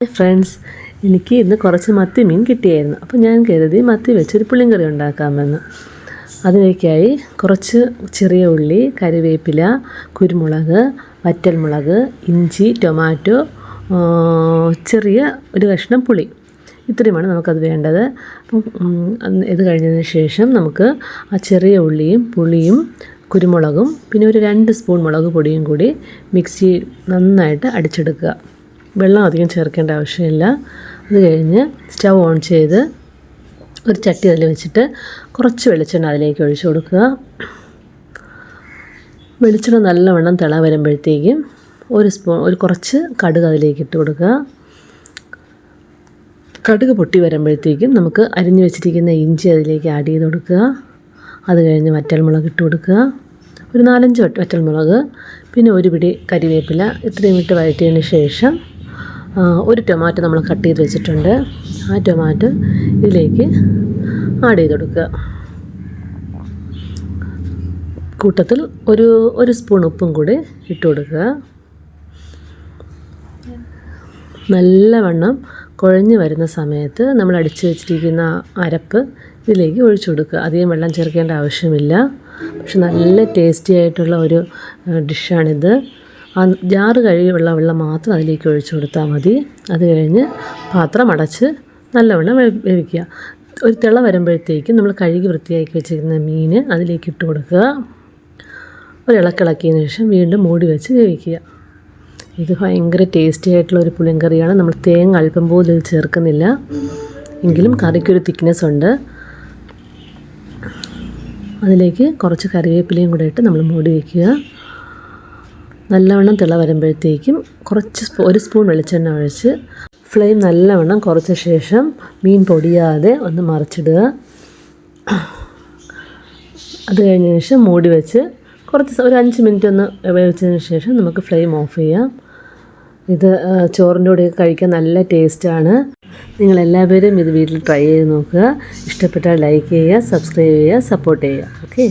Friends, എനിക്ക് ഇന്ന് കുറച്ച് മത്തി മീൻ കിട്ടിയായിരുന്നു. അപ്പോൾ ഞാൻ കരുതി മത്തി വെച്ചൊരു പുളിങ്കറി ഉണ്ടാക്കാമെന്ന്. അതിലേക്കായി കുറച്ച് ചെറിയ ഉള്ളി, കരിവേപ്പില, കുരുമുളക്, വറ്റൽമുളക്, ഇഞ്ചി, ടൊമാറ്റോ, ചെറിയ ഒരു കഷ്ണം പുളി, ഇത്രയുമാണ് നമുക്കത് വേണ്ടത്. അപ്പം ഇത് കഴിഞ്ഞതിന് ശേഷം നമുക്ക് ആ ചെറിയ ഉള്ളിയും പുളിയും കുരുമുളകും പിന്നെ ഒരു 2 സ്പൂൺ മുളക് പൊടിയും കൂടി മിക്സി നന്നായിട്ട് അടിച്ചെടുക്കുക. വെള്ളം അധികം ചേർക്കേണ്ട ആവശ്യമില്ല. അത് കഴിഞ്ഞ് സ്റ്റൗ ഓൺ ചെയ്ത് ഒരു ചട്ടി അതിൽ വെച്ചിട്ട് കുറച്ച് വെളിച്ചെണ്ണ അതിലേക്ക് ഒഴിച്ചു കൊടുക്കുക. വെളിച്ചെണ്ണ നല്ലവണ്ണം തിള വരുമ്പോഴത്തേക്കും ഒരു കുറച്ച് കടുക് അതിലേക്ക് ഇട്ട് കൊടുക്കുക. കടുക് പൊട്ടി വരുമ്പോഴത്തേക്കും നമുക്ക് അരിഞ്ഞു വെച്ചിരിക്കുന്ന ഇഞ്ചി അതിലേക്ക് ആഡ് ചെയ്ത് കൊടുക്കുക. അത് കഴിഞ്ഞ് വറ്റൽമുളക് ഇട്ട് കൊടുക്കുക. ഒരു 4-5 വറ്റൽമുളക്, പിന്നെ ഒരു പിടി കരിവേപ്പില, ഇത്രയും ഇട്ട് വഴറ്റിയതിന് ശേഷം ഒരു ടൊമാറ്റോ നമ്മൾ കട്ട് ചെയ്ത് വെച്ചിട്ടുണ്ട്. ആ ടൊമാറ്റോ ഇതിലേക്ക് ആഡ് ചെയ്ത് കൊടുക്കുക. കൂട്ടത്തിൽ ഒരു സ്പൂൺ ഉപ്പും കൂടി ഇട്ട് കൊടുക്കുക. നല്ലവണ്ണം കുഴഞ്ഞ് വരുന്ന സമയത്ത് നമ്മൾ അടിച്ചു വെച്ചിരിക്കുന്ന അരപ്പ് ഇതിലേക്ക് ഒഴിച്ചു കൊടുക്കുക. അധികം വെള്ളം ചേർക്കേണ്ട ആവശ്യമില്ല. പക്ഷെ നല്ല ടേസ്റ്റി ആയിട്ടുള്ള ഒരു ഡിഷാണിത്. ആ ജാറ് കഴുകി വെള്ളം മാത്രം അതിലേക്ക് ഒഴിച്ചു കൊടുത്താൽ മതി. അത് കഴിഞ്ഞ് പാത്രം അടച്ച് നല്ലവണ്ണം വേവിക്കുക. ഒരു തിള വരുമ്പോഴത്തേക്കും നമ്മൾ കഴുകി വൃത്തിയാക്കി വെച്ചിരിക്കുന്ന മീൻ അതിലേക്ക് ഇട്ട് കൊടുക്കുക. ഒരു ഇളക്കിളക്കിയതിന് ശേഷം വീണ്ടും മൂടി വെച്ച് വേവിക്കുക. ഇത് ഭയങ്കര ടേസ്റ്റി ആയിട്ടുള്ള ഒരു പുളിങ്കറിയാണ്. നമ്മൾ തേങ്ങ അല്പം പോലും ഇത് ചേർക്കുന്നില്ല, എങ്കിലും കറിക്കൊരു തിക്നെസ് ഉണ്ട്. അതിലേക്ക് കുറച്ച് കറിവേപ്പിലയും കൂടെ ഇട്ട് നമ്മൾ മൂടി വയ്ക്കുക. നല്ലവണ്ണം തിള വരുമ്പോഴത്തേക്കും ഒരു സ്പൂൺ വെളിച്ചെണ്ണ ഒഴിച്ച് ഫ്ലെയിം നല്ലവണ്ണം കുറച്ച ശേഷം മീൻ പൊടിയാതെ ഒന്ന് മറിച്ചിടുക. അത് കഴിഞ്ഞതിന് ശേഷം മൂടി വെച്ച് ഒരു 5 മിനിറ്റ് ഒന്ന് വേവിച്ചതിന് ശേഷം നമുക്ക് ഫ്ലെയിം ഓഫ് ചെയ്യാം. ഇത് ചോറിൻ്റെ കൂടെ കഴിക്കാൻ നല്ല ടേസ്റ്റാണ്. നിങ്ങളെല്ലാവരും ഇത് വീട്ടിൽ ട്രൈ ചെയ്ത് നോക്കുക. ഇഷ്ടപ്പെട്ടാൽ ലൈക്ക് ചെയ്യുക, സബ്സ്ക്രൈബ് ചെയ്യുക, സപ്പോർട്ട് ചെയ്യുക. ഓക്കെ.